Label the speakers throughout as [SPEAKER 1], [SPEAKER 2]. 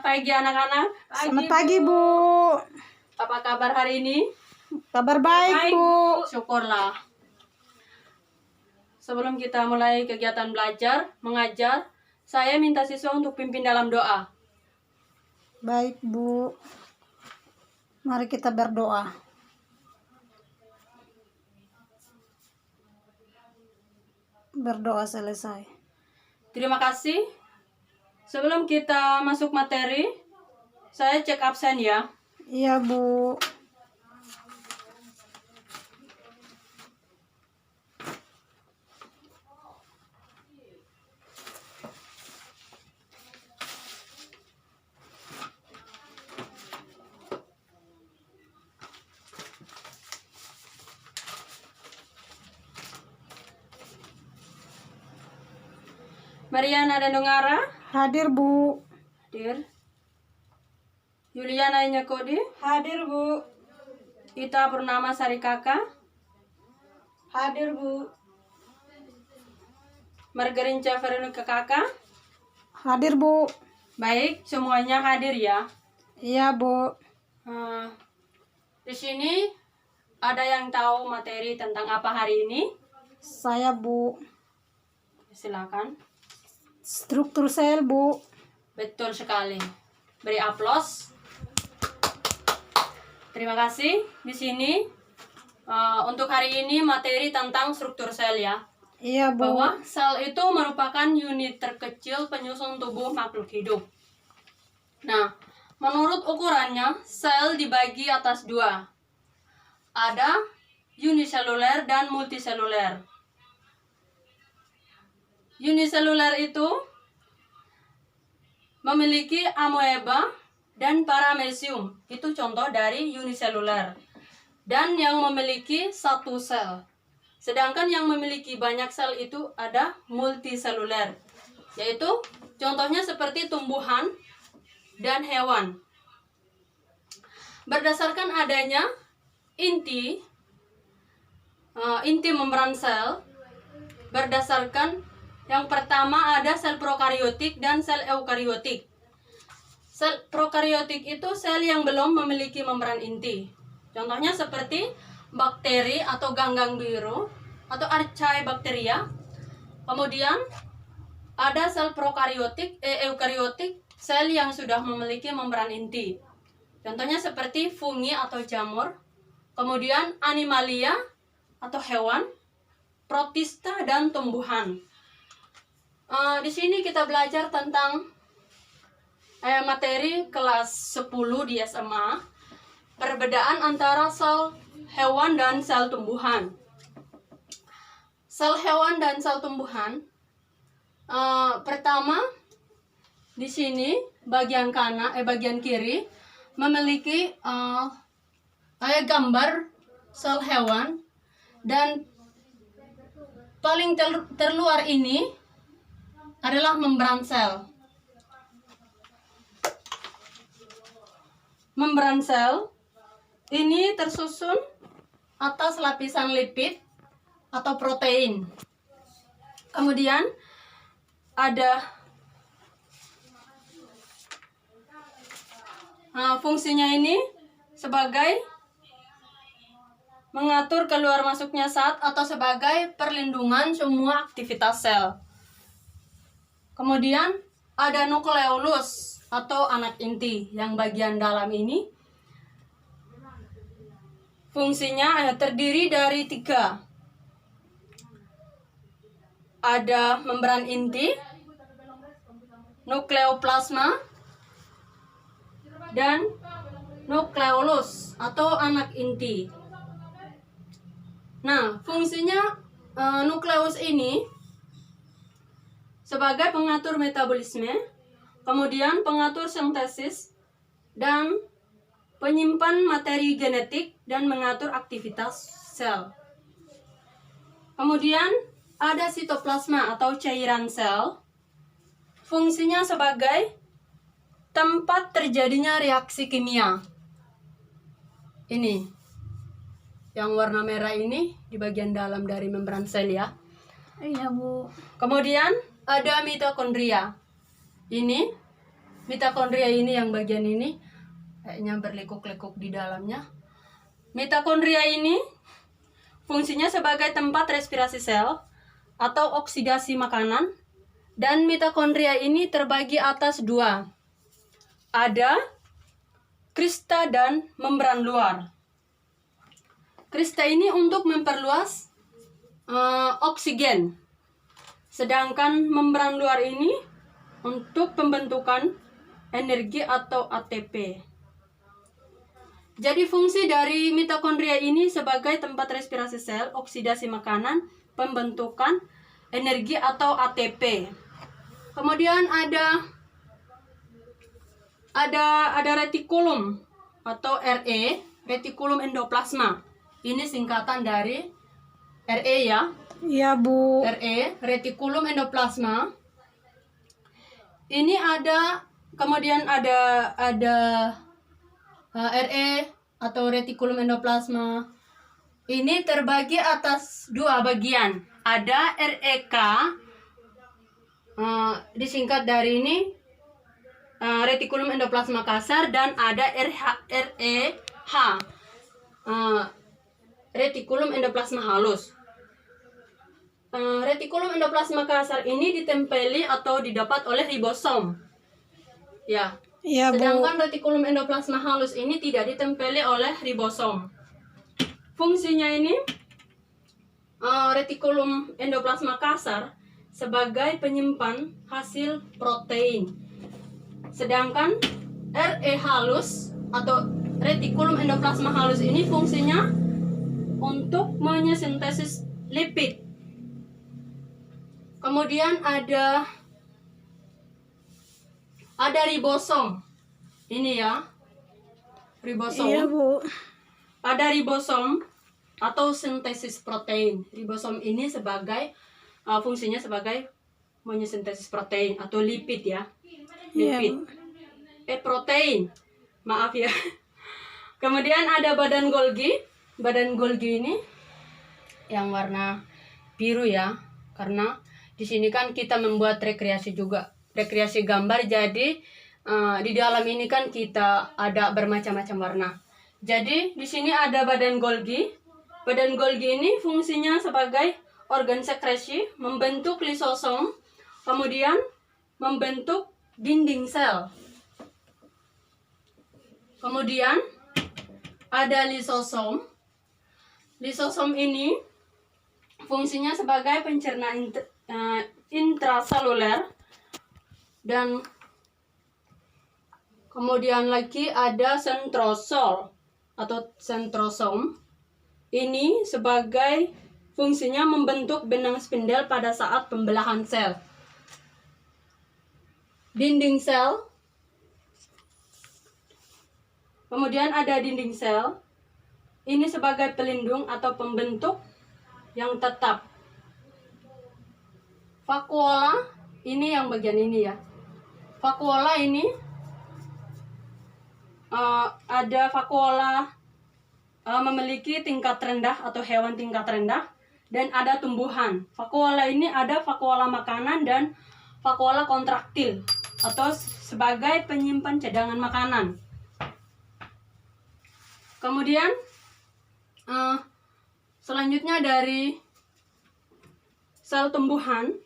[SPEAKER 1] Selamat pagi anak-anak.
[SPEAKER 2] Selamat pagi, Bu.
[SPEAKER 1] Apa kabar hari ini?
[SPEAKER 2] Kabar baik, Bu.
[SPEAKER 1] Syukurlah. Sebelum kita mulai kegiatan belajar, mengajar, saya minta siswa untuk pimpin dalam doa.
[SPEAKER 2] Baik, Bu. Mari kita berdoa. Berdoa selesai.
[SPEAKER 1] Terima kasih. Sebelum kita masuk materi, saya cek absen ya.
[SPEAKER 2] Iya, Bu.
[SPEAKER 1] Mariana dan Dongara
[SPEAKER 2] Hadir, Bu.
[SPEAKER 1] hadir. Yuliana Nyakodi,
[SPEAKER 2] Hadir, Bu.
[SPEAKER 1] Ita Purnama Sarikaka,
[SPEAKER 2] Hadir, Bu.
[SPEAKER 1] Margarinca Veronica Kakak.
[SPEAKER 2] Hadir, Bu.
[SPEAKER 1] Baik, semuanya hadir ya.
[SPEAKER 2] Iya, Bu.
[SPEAKER 1] Di sini ada yang tahu materi tentang apa hari ini?
[SPEAKER 2] Saya, Bu.
[SPEAKER 1] Silakan.
[SPEAKER 2] Struktur sel, Bu.
[SPEAKER 1] Betul sekali. Beri aplaus. Terima kasih. Di sini untuk hari ini materi tentang struktur sel ya.
[SPEAKER 2] Iya, Bu.
[SPEAKER 1] Bahwa sel itu merupakan unit terkecil penyusun tubuh makhluk hidup. Nah, menurut ukurannya, sel dibagi atas dua. Ada uniseluler dan multiseluler. Uniseluler itu memiliki amoeba dan paramecium. Itu contoh dari uniseluler. Dan yang memiliki satu sel. Sedangkan yang memiliki banyak sel itu ada multiseluler. Yaitu contohnya seperti tumbuhan dan hewan. Berdasarkan adanya inti membran sel, berdasarkan yang pertama ada sel prokariotik dan sel eukariotik. Sel prokariotik itu sel yang belum memiliki membran inti. Contohnya seperti bakteri atau ganggang biru atau Archaebacteria. Kemudian ada sel prokariotik, eukariotik, sel yang sudah memiliki membran inti. Contohnya seperti fungi atau jamur. Kemudian animalia atau hewan, protista dan tumbuhan. Di sini kita belajar tentang materi kelas 10 di SMA, perbedaan antara sel hewan dan sel tumbuhan. Sel hewan dan sel tumbuhan, pertama di sini bagian kiri memiliki gambar sel hewan, dan paling terluar ini adalah membran sel. Membran sel ini tersusun atas lapisan lipid atau protein. Kemudian ada fungsinya ini sebagai mengatur keluar masuknya zat atau sebagai perlindungan semua aktivitas sel. Kemudian ada nukleolus atau anak inti yang bagian dalam ini. Fungsinya terdiri dari 3. Ada membran inti, nukleoplasma, dan nukleolus atau anak inti. Nah, fungsinya nukleus ini sebagai pengatur metabolisme, kemudian pengatur sintesis, dan penyimpan materi genetik dan mengatur aktivitas sel. Kemudian ada sitoplasma atau cairan sel. Fungsinya sebagai tempat terjadinya reaksi kimia. Ini yang warna merah ini di bagian dalam dari membran sel ya.
[SPEAKER 2] Iya, Bu.
[SPEAKER 1] Kemudian ada mitokondria. Ini Mitokondria ini yang bagian ini kayaknya berlekuk-lekuk di dalamnya. Mitokondria ini fungsinya sebagai tempat respirasi sel atau oksidasi makanan. Dan mitokondria ini terbagi atas dua. Ada krista dan membran luar. Krista ini untuk memperluas oksigen. Sedangkan membran luar ini untuk pembentukan energi atau ATP. Jadi fungsi dari mitokondria ini sebagai tempat respirasi sel, oksidasi makanan, pembentukan energi atau ATP. Kemudian ada retikulum atau RE, retikulum endoplasma. Ini singkatan dari RE ya.
[SPEAKER 2] Iya, Bu.
[SPEAKER 1] RE, retikulum endoplasma. Ini kemudian ada RE atau retikulum endoplasma. Ini terbagi atas dua bagian. Ada REK, disingkat dari ini retikulum endoplasma kasar, dan ada REH, retikulum endoplasma halus. Retikulum endoplasma kasar ini ditempeli atau didapat oleh ribosom. Ya.
[SPEAKER 2] Iya, Bu.
[SPEAKER 1] Sedangkan retikulum endoplasma halus ini tidak ditempeli oleh ribosom. Fungsinya ini retikulum endoplasma kasar sebagai penyimpan hasil protein. Sedangkan RE halus atau retikulum endoplasma halus ini fungsinya untuk menyesintesis lipid. Kemudian ada ribosom. Ini ya. Ribosom.
[SPEAKER 2] Iya, Bu.
[SPEAKER 1] Ada ribosom atau sintesis protein. Ribosom ini fungsinya sebagai menyesintesis protein atau lipid ya. Lipid. Protein. Maaf ya. Kemudian ada badan Golgi. Badan Golgi ini yang warna biru ya. Karena di sini kan kita membuat rekreasi juga. Rekreasi gambar, jadi di dalam ini kan kita ada bermacam-macam warna. Jadi di sini ada badan Golgi. Badan Golgi ini fungsinya sebagai organ sekresi, membentuk lisosom, kemudian membentuk dinding sel. Kemudian ada lisosom. Lisosom ini fungsinya sebagai pencerna intraseluler. Dan kemudian lagi ada sentrosol atau sentrosom. Ini sebagai fungsinya membentuk benang spindel pada saat pembelahan sel. Dinding sel. Kemudian ada dinding sel. Ini sebagai pelindung atau pembentuk yang tetap. Vakuola, ini yang bagian ini ya. Vakuola ini ada vakuola memiliki tingkat rendah atau hewan tingkat rendah, dan ada tumbuhan. Vakuola ini ada vakuola makanan dan vakuola kontraktil atau sebagai penyimpan cadangan makanan. Kemudian selanjutnya dari sel tumbuhan.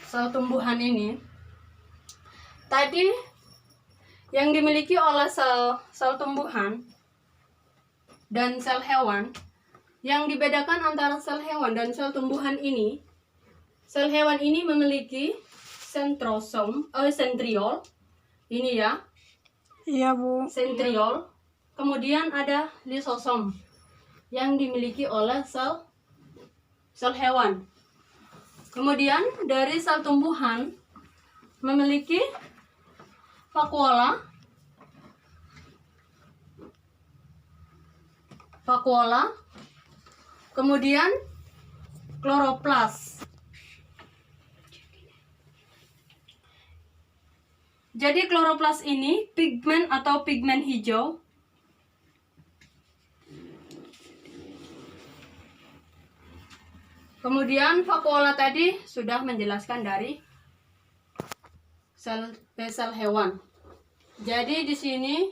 [SPEAKER 1] Sel tumbuhan ini tadi yang dimiliki oleh sel tumbuhan dan sel hewan. Yang dibedakan antara sel hewan dan sel tumbuhan ini, sel hewan ini memiliki sentriol. Ini ya.
[SPEAKER 2] Iya, Bu.
[SPEAKER 1] Sentriol. Kemudian ada lisosom yang dimiliki oleh sel hewan. Kemudian dari sel tumbuhan memiliki vakuola, kemudian kloroplas. Jadi kloroplas ini pigmen atau pigmen hijau. Kemudian vakuola tadi sudah menjelaskan dari sel hewan. Jadi di sini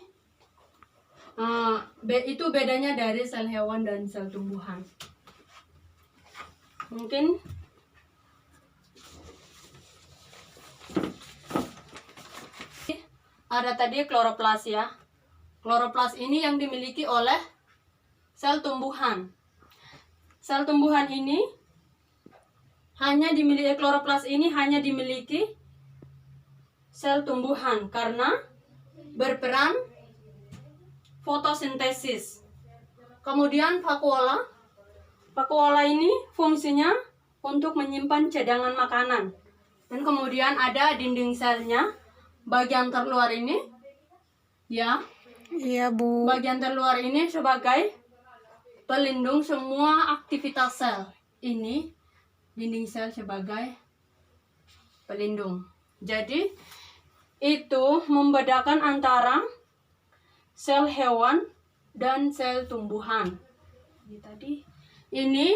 [SPEAKER 1] itu bedanya dari sel hewan dan sel tumbuhan. Mungkin ada tadi kloroplas ya. Kloroplas ini yang dimiliki oleh sel tumbuhan. Sel tumbuhan ini kloroplas ini hanya dimiliki sel tumbuhan karena berperan fotosintesis. Kemudian vakuola ini fungsinya untuk menyimpan cadangan makanan. Dan kemudian ada dinding selnya, bagian terluar ini, ya.
[SPEAKER 2] Iya, Bu.
[SPEAKER 1] Bagian terluar ini sebagai pelindung semua aktivitas sel. Ini dinding sel sebagai pelindung. Jadi itu membedakan antara sel hewan dan sel tumbuhan. Ini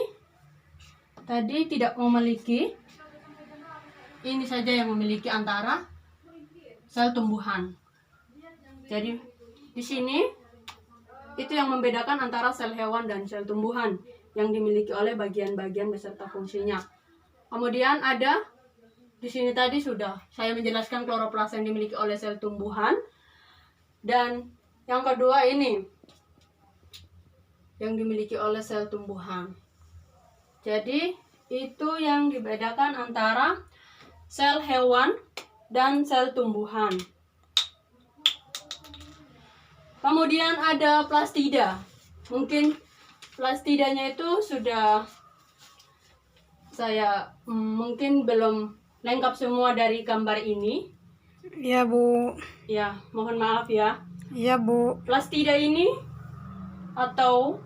[SPEAKER 1] tadi tidak memiliki, ini saja yang memiliki antara sel tumbuhan. Jadi di sini itu yang membedakan antara sel hewan dan sel tumbuhan yang dimiliki oleh bagian-bagian beserta fungsinya. Kemudian ada di sini tadi sudah saya menjelaskan kloroplas yang dimiliki oleh sel tumbuhan, dan yang kedua ini yang dimiliki oleh sel tumbuhan. Jadi itu yang dibedakan antara sel hewan dan sel tumbuhan. Kemudian ada plastida. Mungkin plastidanya itu sudah saya mungkin belum lengkap semua dari gambar ini.
[SPEAKER 2] Iya, Bu.
[SPEAKER 1] Ya, mohon maaf ya.
[SPEAKER 2] Iya, Bu.
[SPEAKER 1] Plastida ini atau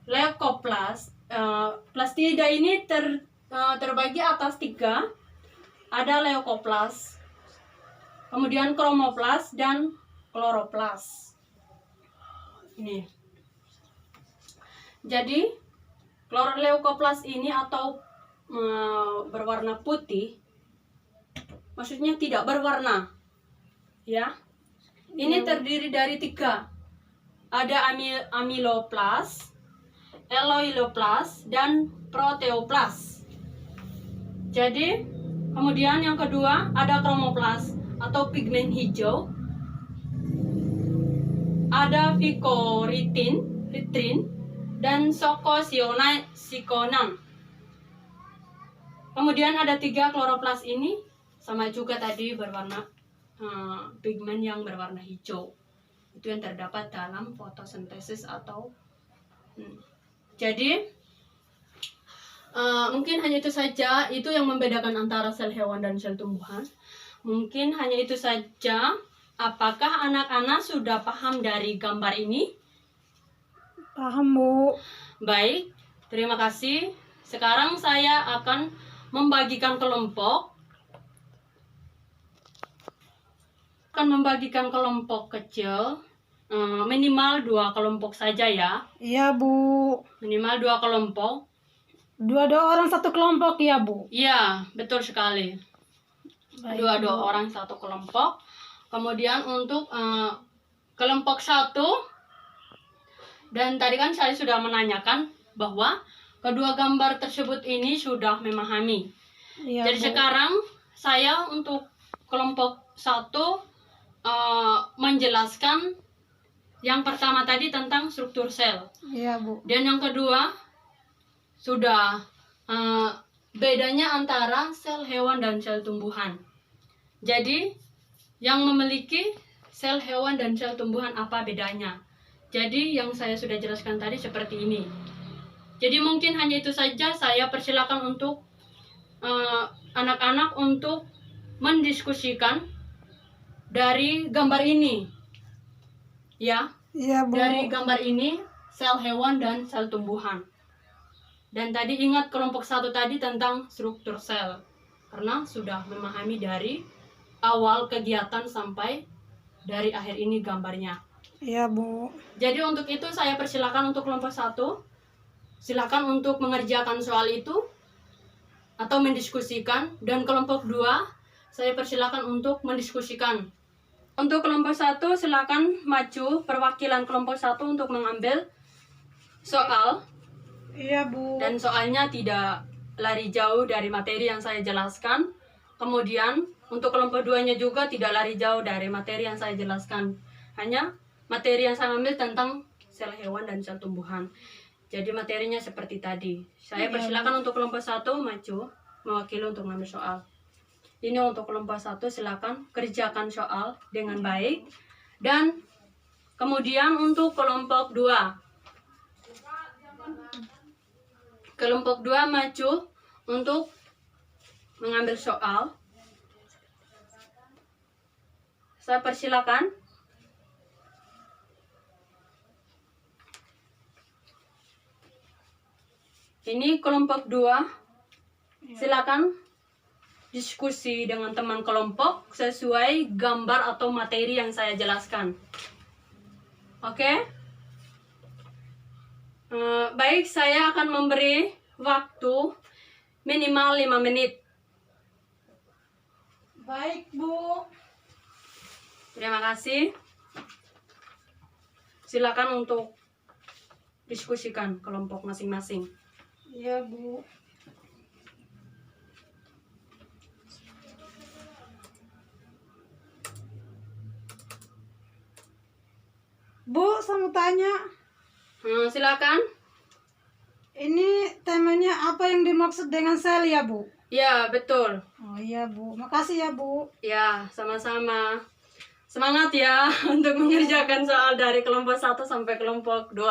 [SPEAKER 1] leukoplast, plastida ini terbagi atas 3. Ada leukoplast, kemudian kromoplast dan kloroplas. Ini. Jadi leukoplast ini atau berwarna putih, maksudnya tidak berwarna, ya. Ini terdiri dari 3. Ada amiloplas, eloiloplas, dan proteoplas. Jadi kemudian yang kedua ada kromoplas atau pigmen hijau, ada vitrin, dan sikonan. Kemudian ada 3 kloroplas ini sama juga tadi berwarna pigmen yang berwarna hijau. Itu yang terdapat dalam fotosintesis atau jadi mungkin hanya itu saja, itu yang membedakan antara sel hewan dan sel tumbuhan. Mungkin hanya itu saja. Apakah anak-anak sudah paham dari gambar ini?
[SPEAKER 2] Paham, Bu.
[SPEAKER 1] Baik, terima kasih. Sekarang saya akan membagikan kelompok. Kecil, minimal 2 kelompok saja ya.
[SPEAKER 2] Iya, Bu.
[SPEAKER 1] Minimal 2 kelompok.
[SPEAKER 2] 2 orang 1 kelompok ya, Bu.
[SPEAKER 1] Iya, betul sekali.
[SPEAKER 2] Baik,
[SPEAKER 1] 2
[SPEAKER 2] Bu.
[SPEAKER 1] orang 1 kelompok. Kemudian untuk kelompok 1, dan tadi kan saya sudah menanyakan bahwa kedua gambar tersebut ini sudah memahami.
[SPEAKER 2] Iya,
[SPEAKER 1] Jadi
[SPEAKER 2] Bu.
[SPEAKER 1] sekarang saya untuk kelompok 1 menjelaskan yang pertama tadi tentang struktur sel.
[SPEAKER 2] Iya, Bu.
[SPEAKER 1] Dan yang kedua sudah bedanya antara sel hewan dan sel tumbuhan. Jadi yang memiliki sel hewan dan sel tumbuhan apa bedanya? Jadi yang saya sudah jelaskan tadi seperti ini. Jadi mungkin hanya itu saja, saya persilakan untuk anak-anak untuk mendiskusikan dari gambar ini. Ya,
[SPEAKER 2] Iya, Bu.
[SPEAKER 1] dari gambar ini sel hewan dan sel tumbuhan. Dan tadi ingat kelompok 1 tadi tentang struktur sel, karena sudah memahami dari awal kegiatan sampai dari akhir ini gambarnya.
[SPEAKER 2] Iya, Bu.
[SPEAKER 1] Jadi untuk itu saya persilakan untuk kelompok 1. silakan untuk mengerjakan soal itu atau mendiskusikan, dan kelompok 2 saya persilakan untuk mendiskusikan. Untuk kelompok 1 silakan maju perwakilan kelompok 1 untuk mengambil soal,
[SPEAKER 2] Iya, Bu.
[SPEAKER 1] dan soalnya tidak lari jauh dari materi yang saya jelaskan. Kemudian untuk kelompok 2-nya juga tidak lari jauh dari materi yang saya jelaskan. Hanya materi yang saya ambil tentang sel hewan dan sel tumbuhan. Jadi materinya seperti tadi. Saya
[SPEAKER 2] Iya,
[SPEAKER 1] persilakan untuk kelompok 1 maju mewakili untuk mengambil soal. Ini untuk kelompok 1, silakan kerjakan soal dengan baik. Dan kemudian untuk kelompok 2. Kelompok 2 maju untuk mengambil soal. Saya persilakan. Ini kelompok 2. Silakan diskusi dengan teman kelompok sesuai gambar atau materi yang saya jelaskan. Oke? Baik, saya akan memberi waktu minimal 5 menit.
[SPEAKER 2] Baik, Bu.
[SPEAKER 1] Terima kasih. Silakan untuk diskusikan kelompok masing-masing.
[SPEAKER 2] Iya, Bu. Bu, saya mau tanya,
[SPEAKER 1] Silakan.
[SPEAKER 2] ini temanya apa yang dimaksud dengan sel ya, Bu?
[SPEAKER 1] Ya, betul.
[SPEAKER 2] Oh iya, Bu. Makasih ya, Bu.
[SPEAKER 1] Ya, sama-sama. Semangat ya untuk mengerjakan soal dari kelompok 1 sampai kelompok 2.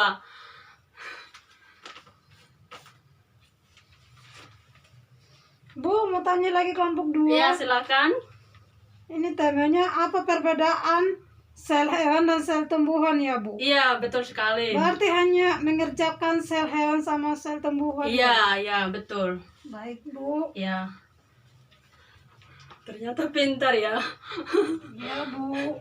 [SPEAKER 2] Bu, mau tanya lagi kelompok 2.
[SPEAKER 1] Ya, silakan.
[SPEAKER 2] Ini temanya apa perbedaan sel hewan dan sel tumbuhan ya, Bu?
[SPEAKER 1] Iya, betul sekali.
[SPEAKER 2] Berarti hanya mengerjakan sel hewan sama sel tumbuhan.
[SPEAKER 1] Iya, ya, betul.
[SPEAKER 2] Baik, Bu.
[SPEAKER 1] Ya. Ternyata pintar ya.
[SPEAKER 2] Ya, Bu.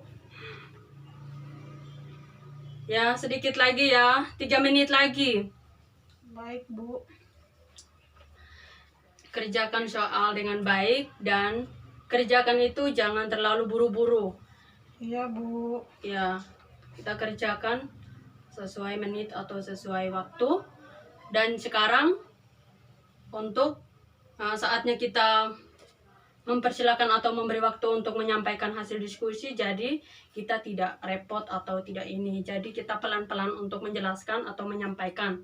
[SPEAKER 1] Ya, sedikit lagi ya. 3 menit lagi.
[SPEAKER 2] Baik, Bu.
[SPEAKER 1] Kerjakan soal dengan baik dan kerjakan itu jangan terlalu buru-buru.
[SPEAKER 2] Iya, Bu.
[SPEAKER 1] Ya, kita kerjakan sesuai menit atau sesuai waktu. Dan sekarang untuk saatnya kita mempersilakan atau memberi waktu untuk menyampaikan hasil diskusi. Jadi kita tidak repot atau tidak ini. Jadi kita pelan-pelan untuk menjelaskan atau menyampaikan.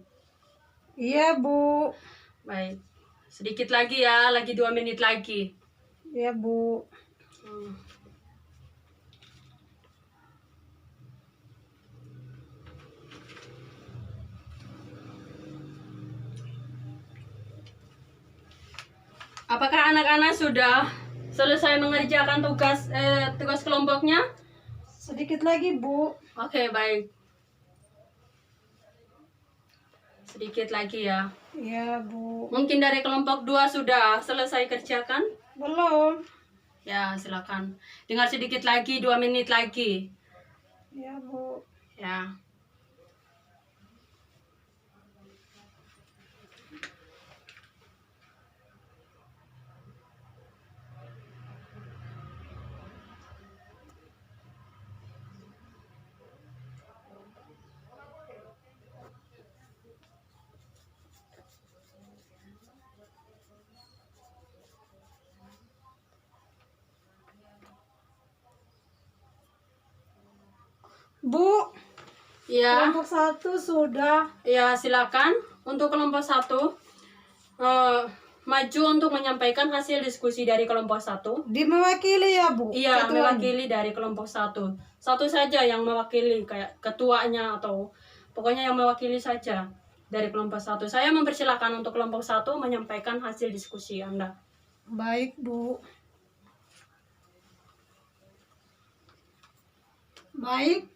[SPEAKER 2] Iya, Bu.
[SPEAKER 1] Baik, sedikit lagi ya, lagi 2 menit lagi.
[SPEAKER 2] Iya, Bu.
[SPEAKER 1] Apakah anak-anak sudah selesai mengerjakan tugas kelompoknya?
[SPEAKER 2] Sedikit lagi, Bu.
[SPEAKER 1] Oke, baik. Sedikit lagi ya.
[SPEAKER 2] Iya, Bu.
[SPEAKER 1] Mungkin dari kelompok 2 sudah selesai kerjakan?
[SPEAKER 2] Belum.
[SPEAKER 1] Ya, silakan. Tinggal sedikit lagi, 2 menit lagi.
[SPEAKER 2] Iya, Bu.
[SPEAKER 1] Ya.
[SPEAKER 2] Bu,
[SPEAKER 1] Ya.
[SPEAKER 2] kelompok 1 sudah.
[SPEAKER 1] Ya, silakan. Untuk kelompok 1 maju untuk menyampaikan hasil diskusi dari kelompok 1.
[SPEAKER 2] Dimewakili ya, Bu?
[SPEAKER 1] Iya,
[SPEAKER 2] Ketuanya.
[SPEAKER 1] mewakili dari kelompok 1. Satu saja yang mewakili, kayak ketuanya atau pokoknya yang mewakili saja dari kelompok 1. Saya mempersilakan untuk kelompok 1 menyampaikan hasil diskusi Anda.
[SPEAKER 2] Baik, Bu. Baik.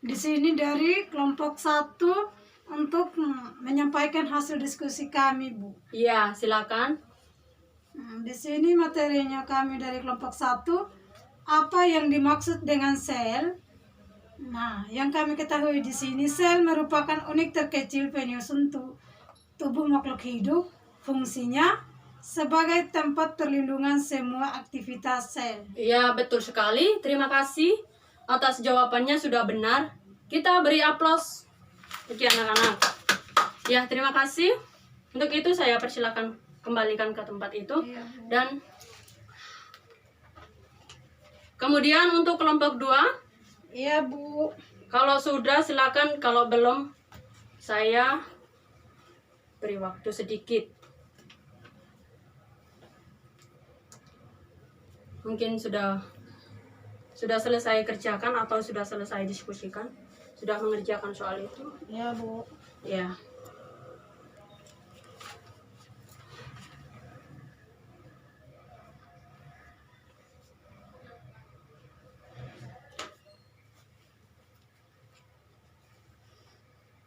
[SPEAKER 2] Di sini dari kelompok 1 untuk menyampaikan hasil diskusi kami, Bu.
[SPEAKER 1] Iya, silakan.
[SPEAKER 2] Di sini materinya kami dari kelompok 1, apa yang dimaksud dengan sel, Nah, yang kami ketahui di sini, sel merupakan unit terkecil penyusun tubuh makhluk hidup. Fungsinya sebagai tempat perlindungan semua aktivitas sel.
[SPEAKER 1] Ya, betul sekali. Terima kasih atas jawabannya, sudah benar. Kita beri aplaus bagi anak-anak. Ya, terima kasih. Untuk itu saya persilakan kembalikan ke tempat itu.
[SPEAKER 2] Iya, Bu.
[SPEAKER 1] Dan kemudian untuk kelompok 2,
[SPEAKER 2] Iya, Bu.
[SPEAKER 1] kalau sudah silakan, kalau belum saya beri waktu sedikit. Mungkin sudah selesai kerjakan atau sudah selesai diskusikan, sudah mengerjakan soal itu.
[SPEAKER 2] Iya, Bu.
[SPEAKER 1] Ya.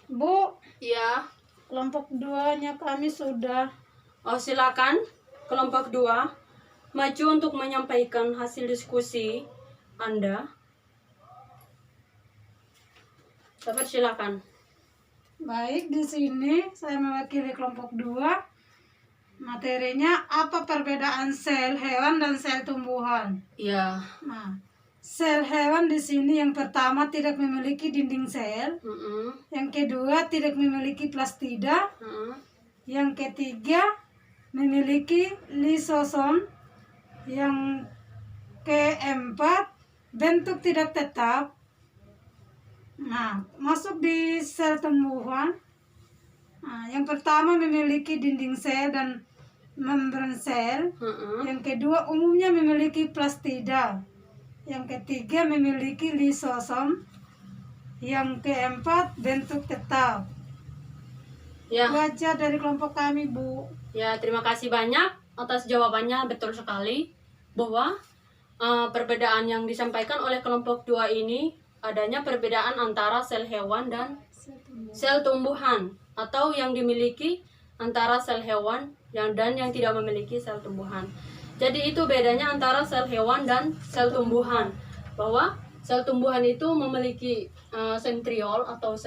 [SPEAKER 2] Bu,
[SPEAKER 1] Ya.
[SPEAKER 2] kelompok 2-nya kami sudah.
[SPEAKER 1] Oh, silakan kelompok 2 maju untuk menyampaikan hasil diskusi Anda. Dapat silakan.
[SPEAKER 2] Baik, di sini saya mewakili kelompok 2. Materinya apa perbedaan sel hewan dan sel tumbuhan?
[SPEAKER 1] Ya.
[SPEAKER 2] Nah, sel hewan di sini yang pertama tidak memiliki dinding sel, yang kedua tidak memiliki plastida, yang ketiga memiliki lisosom, yang keempat bentuk tidak tetap. Nah, masuk di sel tumbuhan. Nah, yang pertama memiliki dinding sel dan membran sel. Yang kedua umumnya memiliki plastida. Yang ketiga memiliki lisosom. Yang keempat bentuk tetap.
[SPEAKER 1] Ya.
[SPEAKER 2] Itu aja dari kelompok kami, Bu.
[SPEAKER 1] Ya, terima kasih banyak atas jawabannya. Betul sekali bahwa perbedaan yang disampaikan oleh kelompok 2 ini adanya perbedaan antara sel hewan dan sel tumbuhan, atau yang dimiliki antara sel hewan dan yang tidak memiliki sel tumbuhan. Jadi itu bedanya antara sel hewan dan sel tumbuhan, bahwa sel tumbuhan itu memiliki sentriol atau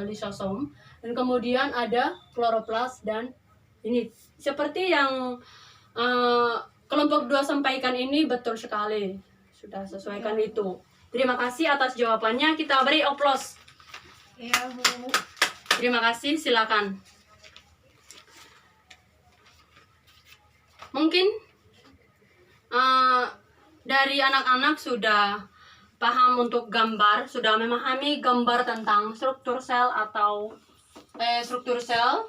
[SPEAKER 1] lisosom, dan kemudian ada kloroplas, dan ini seperti yang kelompok 2 sampaikan ini betul sekali, sudah sesuaikan itu. Terima kasih atas jawabannya, kita beri aplaus.
[SPEAKER 2] Iya, Bu.
[SPEAKER 1] Terima kasih, silakan. Mungkin dari anak-anak sudah paham untuk gambar, sudah memahami gambar tentang struktur sel atau struktur sel,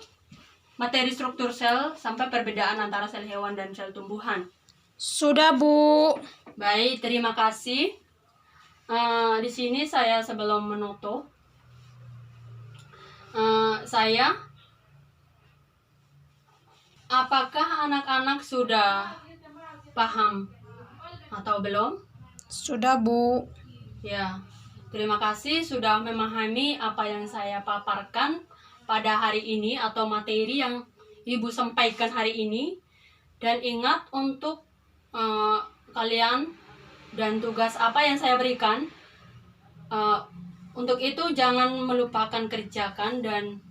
[SPEAKER 1] materi struktur sel, sampai perbedaan antara sel hewan dan sel tumbuhan.
[SPEAKER 2] Sudah, Bu.
[SPEAKER 1] Baik, terima kasih. Di sini saya sebelum menutup, apakah anak-anak sudah paham atau belum?
[SPEAKER 2] Sudah, Bu.
[SPEAKER 1] Ya, terima kasih sudah memahami apa yang saya paparkan pada hari ini atau materi yang Ibu sampaikan hari ini. Dan ingat untuk kalian dan tugas apa yang saya berikan, untuk itu jangan melupakan kerjakan dan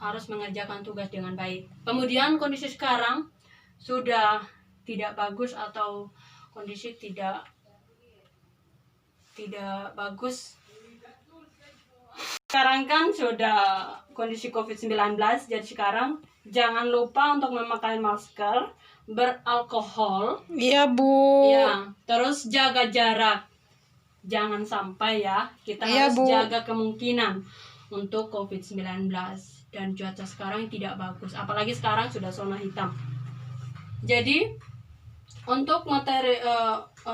[SPEAKER 1] harus mengerjakan tugas dengan baik. Kemudian kondisi sekarang sudah tidak bagus atau kondisi tidak bagus. Sekarang kan sudah kondisi COVID-19, jadi sekarang jangan lupa untuk memakai masker, beralkohol.
[SPEAKER 2] Iya, Bu.
[SPEAKER 1] Ya, terus jaga jarak. Jangan sampai ya, kita
[SPEAKER 2] Iya,
[SPEAKER 1] harus
[SPEAKER 2] Bu.
[SPEAKER 1] jaga kemungkinan untuk COVID-19. Dan cuaca sekarang tidak bagus, apalagi sekarang sudah zona hitam. Jadi untuk materi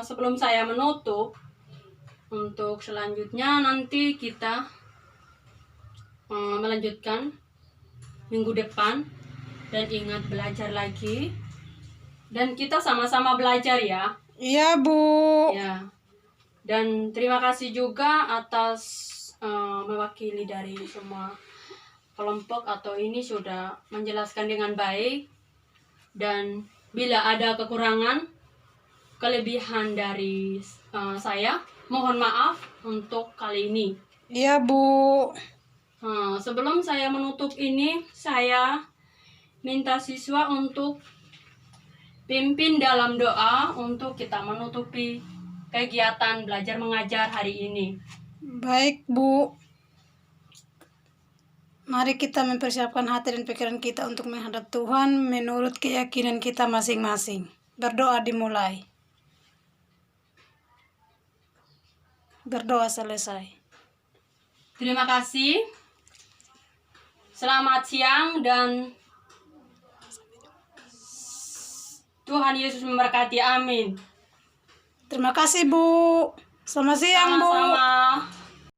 [SPEAKER 1] sebelum saya menutup, untuk selanjutnya nanti kita melanjutkan minggu depan. Dan ingat belajar lagi, dan kita sama-sama belajar ya.
[SPEAKER 2] Iya, Bu.
[SPEAKER 1] Ya. Dan terima kasih juga atas mewakili dari semua kelompok atau ini sudah menjelaskan dengan baik. Dan bila ada kekurangan, kelebihan dari saya, Mohon maaf untuk kali ini.
[SPEAKER 2] Iya, Bu.
[SPEAKER 1] Nah, sebelum saya menutup ini, saya minta siswa untuk pimpin dalam doa untuk kita menutupi kegiatan belajar mengajar hari ini.
[SPEAKER 2] Baik, Bu. Mari kita mempersiapkan hati dan pikiran kita untuk menghadap Tuhan menurut keyakinan kita masing-masing. Berdoa dimulai. Berdoa selesai.
[SPEAKER 1] Terima kasih. Selamat siang dan Tuhan Yesus memberkati. Amin.
[SPEAKER 2] Terima kasih, Bu. Selamat siang, Bu.
[SPEAKER 1] Sama-sama.